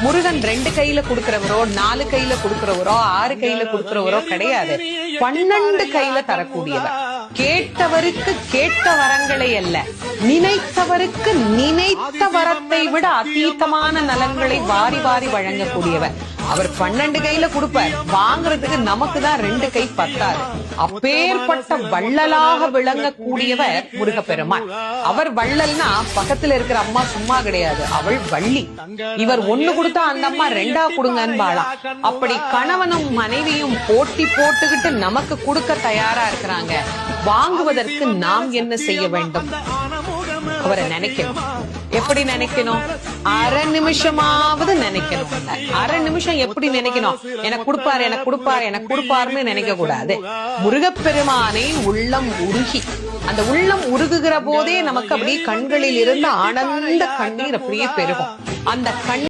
முருகன் 2 கையில கொடுக்கிறவரோ 4 கையில கொடுக்கிறவரோ 6 கையில கொடுக்கிறவரோ கிடையாது. 12 கையில தரக்கூடியவர். கேட்டவருக்கு கேட்ட வரங்களை அல்ல, நினைத்தவருக்கு நினைத்த வரத்தை விட அதீதமான நலன்களை வாரி வாரி வழங்கக்கூடியவர். அவர் 12 கையில கொடுப்பார், வாங்குறதுக்கு நமக்கு தான் 2 கை பத்தாது. அப்பேற்பட்ட வள்ளலாக விளங்கக்கூடியவர் முருகப்பெருமான். அவர் வள்ளல்னா பக்கத்துல இருக்கிற அம்மா சும்மா கிடையாது, அவள் வள்ளி. இவர் 1 கொடுத்தா அந்த அம்மா 2 கொடுங்கன்னு வாழாம். அப்படி கணவனும் மனைவியும் போட்டி போட்டுக்கிட்டு நமக்கு கொடுக்க தயாரா இருக்கிறாங்க. வாங்குவதற்கு நாம் என்ன செய்ய வேண்டும்? அவரை நினைக்கணும். எப்படி நினைக்கணும்? அரை நிமிஷமாவது நினைக்கணும். அரை நிமிஷம் எப்படி நினைக்கணும்? எனக்கு கொடுப்பாரு, எனக்கு கொடுப்பாரு, எனக்கு கொடுப்பாருன்னு நினைக்க கூடாது. முருகப்பெருமானை உள்ளம் உருகி, அந்த உள்ளம் உருகுகிற போதே நமக்கு அப்படியே கண்களில் இருந்து ஆனந்த கண்ணீர் அப்படியே பெருகும். அந்த கண்